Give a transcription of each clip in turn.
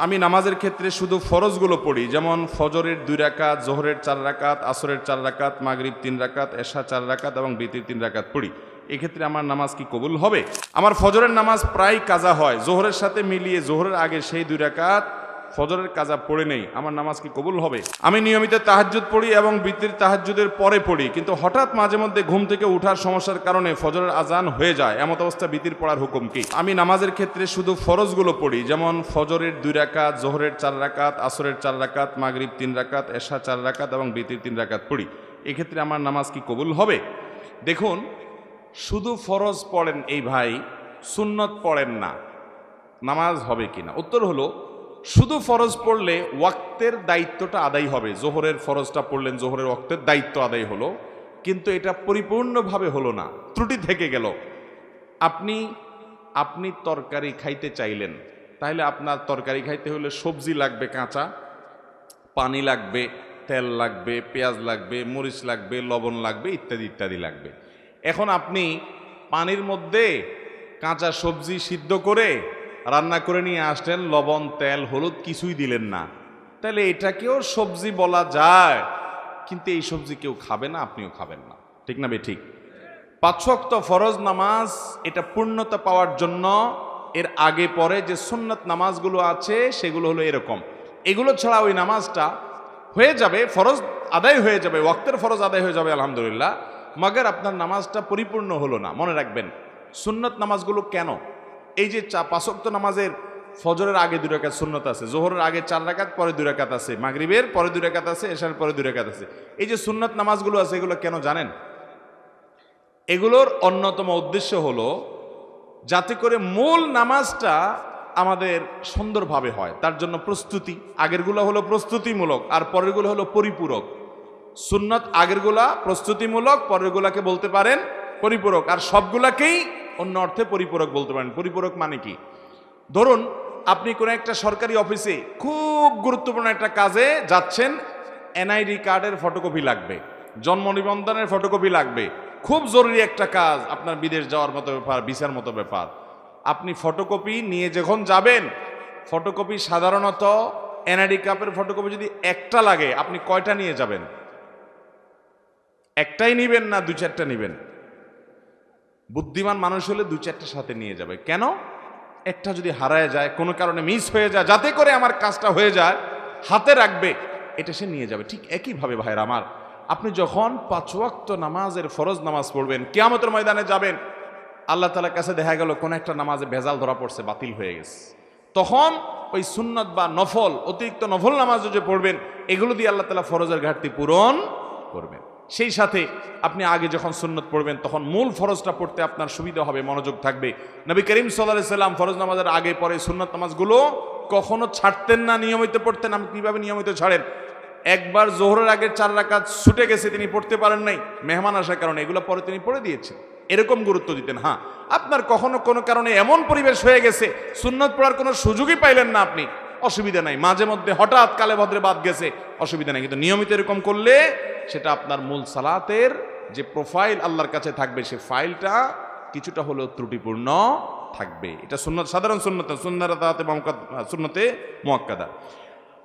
আমি নামাজের ক্ষেত্রে শুধু ফরজগুলো পড়ি, যেমন ফজরের 2 রাকাত, জোহরের 4 রাকাত, আসরের 4 রাকাত, মাগরিব 3 রাকাত, এশা 4 রাকাত এবং বিতির 3 রাকাত পড়ি। এক্ষেত্রে আমার নামাজ কি কবুল হবে? আমার ফজরের নামাজ প্রায় কাজা হয়, জোহরের সাথে মিলিয়ে জোহরের আগে সেই 2 রাকাত ফজরের কাজা পড়ে নেই, আমার নামাজ কি কবুল হবে? আমি নিয়মিত তাহাজ্জুদ পড়ি এবং বিতির তাহাজ্জুদের পরে পড়ি, কিন্তু হঠাৎ মাঝে মধ্যে ঘুম থেকে ওঠার সমস্যার কারণে ফজরের আজান হয়ে যায়, এমত অবস্থা বিতির পড়ার হুকুম কি? আমি নামাজের ক্ষেত্রে শুধু ফরজগুলো পড়ি, যেমন ফজরের 2 রাকাত, জোহরের 4 রাকাত, আসরের 4 রাকাত, মাগরিব 3 রাকাত, এশা 4 রাকাত এবং বিতির 3 রাকাত পড়ি। এক্ষেত্রে আমার নামাজ কি কবুল হবে? দেখুন, শুধু ফরজ পড়েন এই ভাই, সুন্নত পড়েন না, নামাজ হবে কিনা? উত্তর হলো, শুধু ফরজ পড়লে ওয়াক্তের দায়িত্বটা আদায় হবে। জোহরের ফরজটা পড়লেন, জোহরের ওয়াক্তের দায়িত্ব আদায় হলো, কিন্তু এটা পরিপূর্ণভাবে হলো না, ত্রুটি থেকে গেল। আপনি তরকারি খাইতে চাইলেন, তাহলে আপনার তরকারি খাইতে হলে সবজি লাগবে কাঁচা, পানি লাগবে, তেল লাগবে, পেঁয়াজ লাগবে, মরিচ লাগবে, লবণ লাগবে, ইত্যাদি ইত্যাদি লাগবে। এখন আপনি পানির মধ্যে কাঁচা সবজি সিদ্ধ করে রান্না করে নিয়ে আসলেন, লবণ, তেল, হলুদ কিছুই দিলেন না, তাহলে এটাকেও সবজি বলা যায়, কিন্তু এই সবজি কেউ খাবে না, আপনিও খাবেন না, ঠিক না? ঠিক। 5 ওয়াক্ত ফরজ নামাজ এটা পূর্ণতা পাওয়ার জন্য এর আগে পরে যে সুন্নত নামাজগুলো আছে সেগুলো হলো এরকম। এগুলো ছাড়া ওই নামাজটা হয়ে যাবে, ফরজ আদায় হয়ে যাবে, ওয়াক্তের ফরজ আদায় হয়ে যাবে আলহামদুলিল্লাহ, মাগার আপনার নামাজটা পরিপূর্ণ হলো না। মনে রাখবেন, সুন্নত নামাজগুলো কেন? এই যে 5 ওয়াক্ত নামাজের ফজরের আগে 2 রাকাত সুন্নত আছে, জোহরের আগে 4 রাকাত, পরে 2 রাকাত আছে, মাগরিবের পরে 2 রাকাত আছে, এশার পরে 2 রাকাত আছে। এই যে সুন্নত নামাজগুলো আছে, এগুলো কেন জানেন? এগুলোর অন্যতম উদ্দেশ্য হলো যাতে করে মূল নামাজটা আমাদের সুন্দরভাবে হয়, তার জন্য প্রস্তুতি। আগেরগুলো হলো প্রস্তুতিমূলক আর পরেরগুলো হলো পরিপূরক। সুন্নত আগেরগুলা প্রস্তুতিমূলক, পরেরগুলাকে বলতে পারেন পরিপূরক, আর সবগুলাকেই অন্য অর্থে পরিপূরক বলতে পারেন। পরিপূরক মানে কি? ধরুন, আপনি কোনো একটা সরকারি অফিসে খুব গুরুত্বপূর্ণ একটা কাজে যাচ্ছেন, এনআইডি কার্ডের ফটোকপি লাগবে, জন্ম নিবন্ধনের ফটোকপি লাগবে, খুব জরুরি একটা কাজ, আপনার বিদেশ যাওয়ার মতো ব্যাপার, ভিসার মতো ব্যাপার। আপনি ফটোকপি নিয়ে যখন যাবেন, ফটোকপি সাধারণত এনআইডি কার্ডের ফটোকপি যদি একটা লাগে, আপনি কয়টা নিয়ে যাবেন? একটাই নিবেন না 2-4টা নিবেন? বুদ্ধিমান মানুষ হলে 2-4টা সাথে নিয়ে যাবে। কেন? একটা যদি হারায় যায়, কোনো কারণে মিস হয়ে যায়, যাতে করে আমার কাজটা হয়ে যায়, হাতে রাখবে, এটা সে নিয়ে যাবে। ঠিক একইভাবে ভাইরা আমার, আপনি যখন 5 ওয়াক্ত নামাজের ফরজ নামাজ পড়বেন, কিয়ামতের ময়দানে যাবেন, আল্লাহ তাআলার কাছে দেখা গেল কোন একটা নামাজে ভেজাল ধরা পড়ছে, বাতিল হয়ে গেছে, তখন ওই সুন্নত বা নফল, অতিরিক্ত নফল নামাজ যে পড়বেন, এগুলো দিয়ে আল্লাহ তাআলা ফরজের ঘাটতি পূরণ করবেন। সেই সাথে আপনি আগে যখন সুন্নত পড়বেন, তখন মূল ফরজটা পড়তে আপনার সুবিধা হবে, মনোযোগ থাকবে। নবী করিম সাল্লাল্লাহু আলাইহি সাল্লাম ফরজ নামাজের আগে পরে সুন্নত নামাজগুলো কখনো ছাড়তেন না, নিয়মিত পড়তেন। আপনি কিভাবে নিয়মিত ছাড়েন? একবার জোহরের আগের 4 রাকাত ছুটে গেছে, তিনি পড়তে পারেন নাই মেহমান আসার কারণে, এগুলো পরে তিনি পড়ে দিয়েছেন, এরকম গুরুত্ব দিতেন। হ্যাঁ, আপনার কখনো কোনো কারণে এমন পরিবেশ হয়ে গেছে, সুন্নত পড়ার কোনো সুযোগই পাইলেন না আপনি, অসুবিধা নাই, মাঝে মধ্যে হঠাৎ কালে ভদ্রে বাদ গেছে, অসুবিধা নাই, কিন্তু নিয়মিত এরকম করলে সেটা আপনার মূল সালাতের যে প্রোফাইল আল্লাহর কাছে থাকবে, সে ফাইলটা কিছুটা হলেও ত্রুটিপূর্ণ থাকবে। এটা সুন্নত, সাধারণ সুন্নত, সুন্নতে মুআক্কাদা।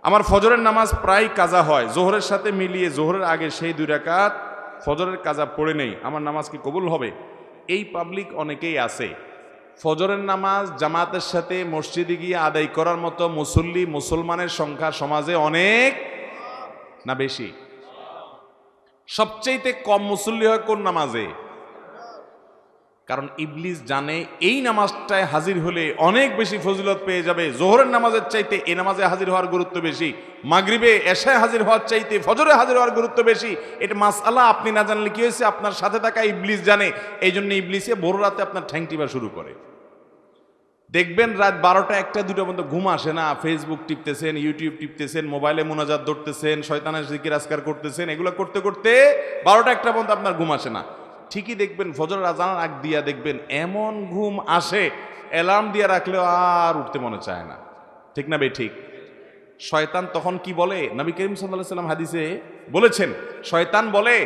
আমার ফজরের নামাজ প্রায় কাজা হয়, জোহরের সাথে মিলিয়ে জোহরের আগে সেই 2 রাকাত ফজরের কাজা পড়ে নেই, আমার নামাজ কি কবুল হবে? এই পাবলিক অনেকেই আছে, ফজরের নামাজ জামাতের সাথে মসজিদে গিয়ে আদায় করার মতো মুসল্লি, মুসলমানের সংখ্যা সমাজে অনেক না বেশি? সবচেয়ে কম মুসল্লি হয় কোন নামাজে? কারণ ইবলিস জানে এই নামাজটায় হাজির হলে অনেক বেশি ফজিলত পেয়ে যাবে, জোহরের নামাজের চাইতে এই নামাজে হাজির হওয়ার গুরুত্ব বেশি, মাগরিবে এশায় হাজির হওয়ার চাইতে ফজরে হাজির হওয়ার গুরুত্ব বেশি। এটা মাসআলা আপনি না জানলে কি হয়েছে, আপনার সাথে থাকা ইবলিস জানে, এই জন্য ইবলিসে ভোর রাতে আপনার ঠ্যাং টিপা শুরু করে। দেখবেন রাত 12টা 1টা 2টা পর্যন্ত ঘুম আসে না, ফেসবুক টিপতেছেন, ইউটিউব টিপতেছেন, মোবাইলে মুনাজাত ধরতেছেন, শয়তানের জিকির আজকার করতেছেন, এগুলো করতে করতে 12টা 1টা পর্যন্ত আপনার ঘুম আসে না। ঠিকই দেখবেন ফজর আজানের আগ দিয়া দেখবেন এমন ঘুম আসে, অ্যালার্ম দিয়ে রাখলেও আর উঠতে মনে চায় না, ঠিক না বে ঠিক? শয়তান তখন কি বলে? নবী করিম সাল্লাল্লাহু আলাইহি সাল্লাম হাদিসে বলেছেন, শয়তান বলে,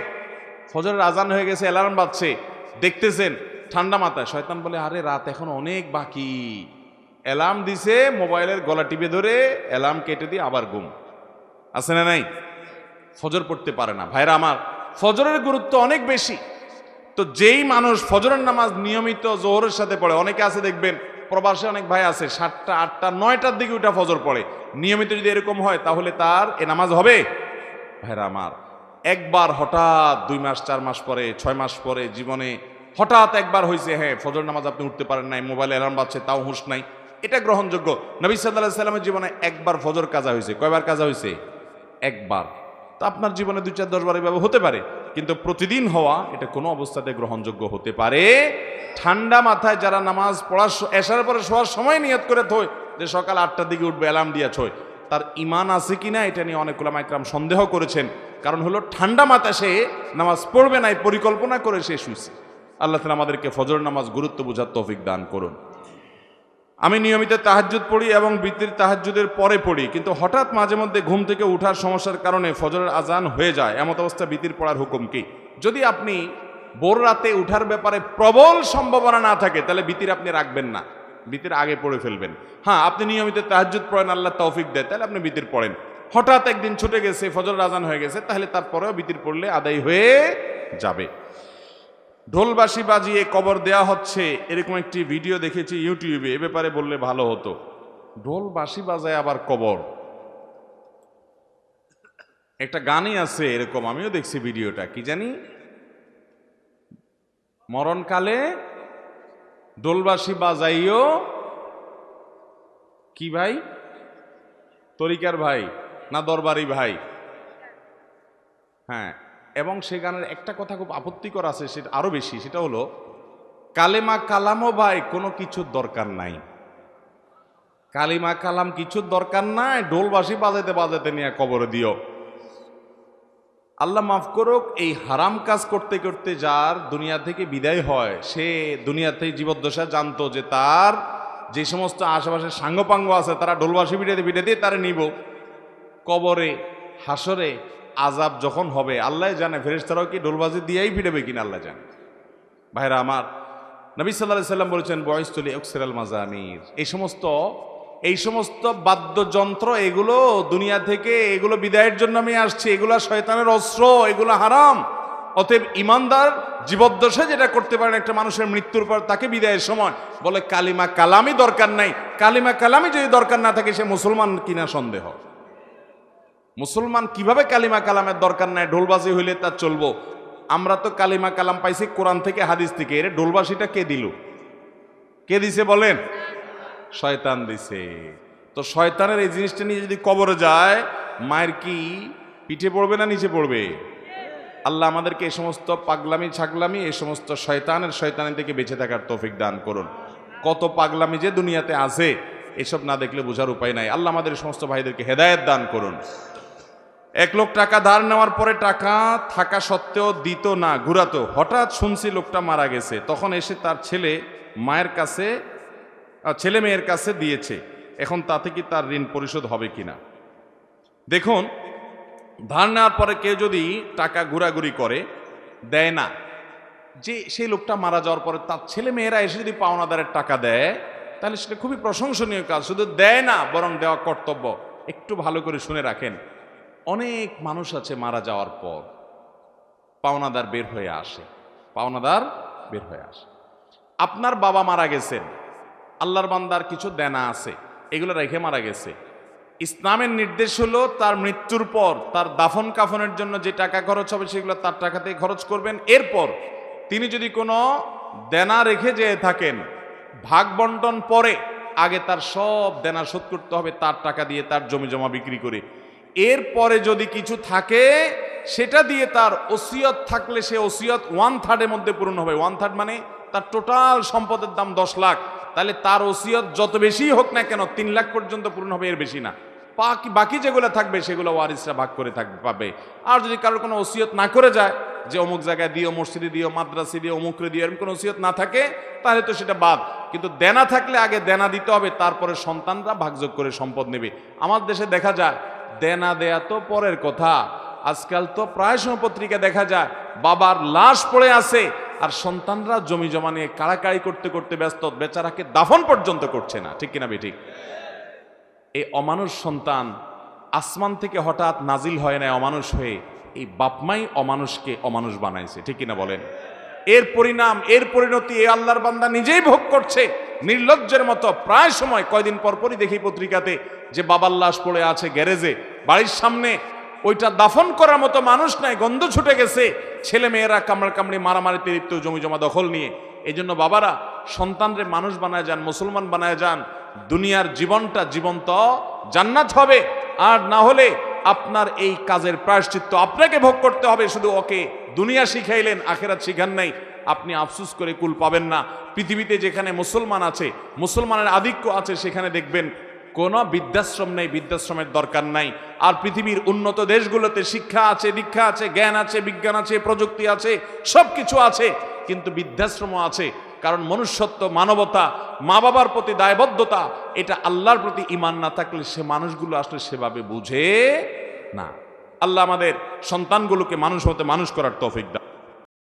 ফজরের আজান হয়ে গেছে, অ্যালার্ম বাজছে, দেখতেছেন ঠান্ডা মাথায়, শয়তান বলে, আরে রাত এখন অনেক বাকি, অ্যালার্ম দিছে, মোবাইলের গলা টিপে ধরে অ্যালার্ম কেটে দিয়ে আবার ঘুম। আছে না নাই? ফজর পড়তে পারে না। ভাইরা আমার, ফজরের গুরুত্ব অনেক বেশি। তো যেই মানুষ ফজরের নামাজ নিয়মিত জোহরের সাথে পড়ে, অনেকে আছে দেখবেন প্রবাসে অনেক ভাই আছে 7টা 8টা 9টার দিকে উঠা ফজর পড়ে, নিয়মিত যদি এরকম হয় তাহলে তার এ নামাজ হবে? ভাইরা আমার, একবার হঠাৎ 2 মাস 4 মাস পরে 6 মাস পরে জীবনে হঠাৎ একবার হয়েছে, হ্যাঁ ফজর নামাজ আপনি উঠতে পারেন নাই, মোবাইলে অ্যালার্ম বাজছে তাও হুঁশ নাই, এটা গ্রহণযোগ্য। নবী সাল্লাল্লাহু আলাইহি সাল্লামের জীবনে একবার ফজর কাজা হয়েছে। কয়বার কাজা হয়েছে? একবার। তো আপনার জীবনে 2 4 10 বার এভাবে হতে পারে, কিন্তু প্রতিদিন হওয়া এটা কোনো অবস্থাতে গ্রহণযোগ্য হতে পারে। ঠান্ডা মাথায় যারা নামাজ পড়ার এশার পরে শোয়ার সময় নিয়ত করে থয় যে সকাল 8টার দিকে উঠবে, অ্যালার্ম দিয়া ছয়, তার ঈমান আছে কিনা এটা নিয়ে অনেক উলামা ইকরাম সন্দেহ করেছেন। কারণ হলো ঠান্ডা মাথায় সে নামাজ পড়বে না, পরিকল্পনা করে সে শুয়েছে। আল্লাহ তাআলা আমাদেরকে ফজর নামাজ গুরুত্ব বোঝার তৌফিক দান করুন। আমি নিয়মিত তাহাজ্জুদ পড়ি এবং বিতির তাহাজ্জুদের পরে পড়ি, কিন্তু হঠাৎ মাঝে মধ্যে ঘুম থেকে উঠার সমস্যার কারণে ফজরের আজান হয়ে যায়, এমত অবস্থা বিতির পড়ার হুকুম কি? যদি আপনি ভোর রাতে উঠার ব্যাপারে প্রবল সম্ভাবনা না থাকে তাহলে বিতির আপনি রাখবেন না, বিতির আগে পড়ে ফেলবেন। হ্যাঁ, আপনি নিয়মিত তাহাজ্জুদ পড়েন, আল্লাহ তৌফিক দেয়, তাহলে আপনি বিতির পড়েন। হঠাৎ একদিন ছুটে গেছে, ফজরের আজান হয়ে গেছে, তাহলে তারপরেও বিতির পড়লে আদায় হয়ে যাবে। ঢোলবাঁশি বাজিয়ে কবর দেয়া হচ্ছে, এরকম একটি ভিডিও দেখেছি ইউটিউবে, এ ব্যাপারে বললে ভালো হতো। ঢোলবাঁশি বাজায় আবার কবর, একটা গানই আছে এরকম, আমিও দেখছি ভিডিওটা, কি জানি মরণকালে ঢোলবাঁশি বাজাইও কি ভাই, তরিকার ভাই না দরবারি ভাই? হ্যাঁ, এবং সে গানের একটা কথা খুব আপত্তিকর আছে, সেটা আরো বেশি, সেটা হলো কালেমা কালামও ভাই কোনো কিছুর দরকার নাই, কালিমা কালাম কিছুর দরকার নাই, ঢোলবাঁশি বাজাইতে বাজাইতে নিয়ে কবরে দিও। আল্লাহ মাফ করুক, এই হারাম কাজ করতে করতে যার দুনিয়া থেকে বিদায় হয়, সে দুনিয়াতে জীবদ্দশা জানতো যে তার যে সমস্ত আশেপাশে সাঙ্গপাঙ্গ আছে তারা ঢোলবাঁশি পিটাতে পিটাতে তারা নিব কবরে, হাসরে আজাব যখন হবে আল্লাহ জানে, ফেরেশতারাও কি ঢোলবাজি দিয়েই ফিরবে কিনা আল্লাহ জানে। ভাইরা আমার, নবী সাল্লাল্লাহু আলাইহি সাল্লাম বলেছেন বয়স্ত লি আকসিরাল মাজামির, এই সমস্ত বাদ্যযন্ত্র এগুলো দুনিয়া থেকে এগুলো বিদায়ের জন্য আমি আসছি, এগুলো শয়তানের অস্ত্র, এগুলো হারাম। অতএব ইমানদার জীবদ্দশায় যেটা করতে পারেন একটা মানুষের মৃত্যুর পর তাকে বিদায়ের সময় বলে কালিমা কালামই দরকার নাই। কালিমা কালামই যদি দরকার না থাকে সে মুসলমান কিনা সন্দেহ। মুসলমান কিভাবে কালিমা কালামের দরকার নাই, ঢোলবাজি হইলে তার চলবো? আমরা তো কালিমা কালাম পাইছি কোরআন থেকে, হাদিস থেকে। এর ঢোলবাজিটা কে দিল? কে দিছে বলেন? শয়তান দিছে। তো শয়তানের এই জিনিসটা নিয়ে যদি কবরে যায়, মায়ের কি পিঠে পড়বে না নিচে পড়বে? আল্লাহ আমাদেরকে এই সমস্ত পাগলামি ছাগলামি, এই সমস্ত শয়তানের থেকে বেঁচে থাকার তৌফিক দান করুন। কত পাগলামি যে দুনিয়াতে আছে, এসব না দেখলে বোঝার উপায় নাই। আল্লাহ আমাদের সমস্ত ভাইদেরকে হেদায়েত দান করুন। এক লোক টাকা ধার নেওয়ার পরে টাকা থাকা সত্ত্বেও দিত না, ঘুরাতো। হঠাৎ শুনছি লোকটা মারা গেছে, তখন এসে তার ছেলে মেয়ের কাছে দিয়েছে। এখন তাতে কি তার ঋণ পরিশোধ হবে কিনা? দেখুন, ধার নেওয়ার পরে কেউ যদি টাকা ঘোরাঘুরি করে, দেয় না, যে সেই লোকটা মারা যাওয়ার পরে তার ছেলে মেয়েরা এসে যদি পাওনাদারের টাকা দেয়, তাহলে সেটা খুবই প্রশংসনীয় কাজ। শুধু দেয় না, বরং দেওয়া কর্তব্য। একটু ভালো করে শুনে রাখেন, অনেক মানুষ আছে মারা যাওয়ার পর পাওনাদার বের হয়ে আসে, আপনার বাবা মারা গেছেন, আল্লাহর বান্দার কিছু দেনা আছে, এগুলো রেখে মারা গেছে। ইসলামের নির্দেশ হলো তার মৃত্যুর পর তার দাফন কাফনের জন্য যে টাকা খরচ হবে সেগুলো তার টাকাতেই খরচ করবেন। এরপর তিনি যদি কোনো দেনা রেখে যেয়ে থাকেন, ভাগ বন্টন পরে আগে তার সব দেনা শোধ করতে হবে তার টাকা দিয়ে, তার জমি জমা বিক্রি করে। এরপরে যদি কিছু থাকে সেটা দিয়ে তার ওসিয়ত থাকলে সে ওসিয়ত 1/3 মধ্যে পূরণ হবে। 1/3 মানে তার টোটাল সম্পদের দাম 10 লাখ, তাহলে তার ওসিয়ত যত বেশি হোক না কেন 3 লাখ পর্যন্ত পূরণ হবে, এর বেশি না। বাকি যেগুলো থাকবে সেগুলো ওয়ারিসরা ভাগ করে পাবে। আর যদি কারোর কোনো ওসিয়ত না করে যায় যে অমুক জায়গায় দিও, মসজিদে দিও, মাদ্রাসে দিও, অমুকরে দিও, এরকম কোনো ওসিয়ত না থাকে তাহলে তো সেটা বাদ। কিন্তু দেনা থাকলে আগে দেনা দিতে হবে, তারপরে সন্তানরা ভাগযোগ করে সম্পদ নেবে। আমার দেশে দেখা যায় দেনা দেয়া তো পরের কথা, আজকাল তো প্রায় সময় পত্রিকা দেখা যায় বাবার লাশ পড়ে আছে আর সন্তানরা জমি জমা নিয়ে কাড়াকাড়ি করতে করতে ব্যস্ত, বেচারাকে দাফন পর্যন্ত করছে না। ঠিক কিনা বেঠিক? এই অমানুষ সন্তান আসমান থেকে হঠাৎ নাজিল হয় না অমানুষ হয়ে, এই বাপমাই অমানুষকে অমানুষ বানাইছে। ঠিক কিনা বলেন? এর পরিণাম, এর পরিণতি এই আল্লাহর বান্দা নিজেই ভোগ করছে নির্লজ্জের মতো। প্রায় সময় কয়দিন পরপরই দেখি পত্রিকাতে যে বাবার লাশ পড়ে আছে গ্যারেজে বাড়ির সামনে, ওইটা দাফন করার মতো মানুষ নাই, গন্ধ ছুটে গেছে, ছেলে মেয়েরা কামড়াকামড়ি মারামারিতে লিপ্ত, জমি জমা দখল নিয়ে। এই জন্য বাবারা সন্তানরে মানুষ বানায় যান, মুসলমান বানায় যান। দুনিয়ার জীবনটা জীবন্ত জান্নাত হবে, আর না হলে আপনার এই কাজের প্রায়শ্চিত্ত আপনাকে ভোগ করতে হবে। শুধু ওকে দুনিয়া শিখাইলেন, আখেরাত শিখান নাই, আপনি আফসোস করে কুল পাবেন না। পৃথিবীতে যেখানে মুসলমান আছে, মুসলমানের আধিক্য আছে, সেখানে দেখবেন কোনো বৃদ্ধাশ্রম নেই, বৃদ্ধাশ্রমের দরকার নাই। আর পৃথিবীর উন্নত দেশগুলোতে শিক্ষা আছে, দীক্ষা আছে, জ্ঞান আছে, বিজ্ঞান আছে, প্রযুক্তি আছে, সব কিছু আছে, কিন্তু বৃদ্ধাশ্রমও আছে। কারণ মনুষ্যত্ব, মানবতা, মা বাবার প্রতি দায়বদ্ধতা, এটা আল্লাহর প্রতি ঈমান না থাকলে সে মানুষগুলো আসলে সেভাবে বুঝে না। আল্লাহ আমাদের সন্তানগুলোকে মানুষ হতে মানুষ করার তৌফিক দান।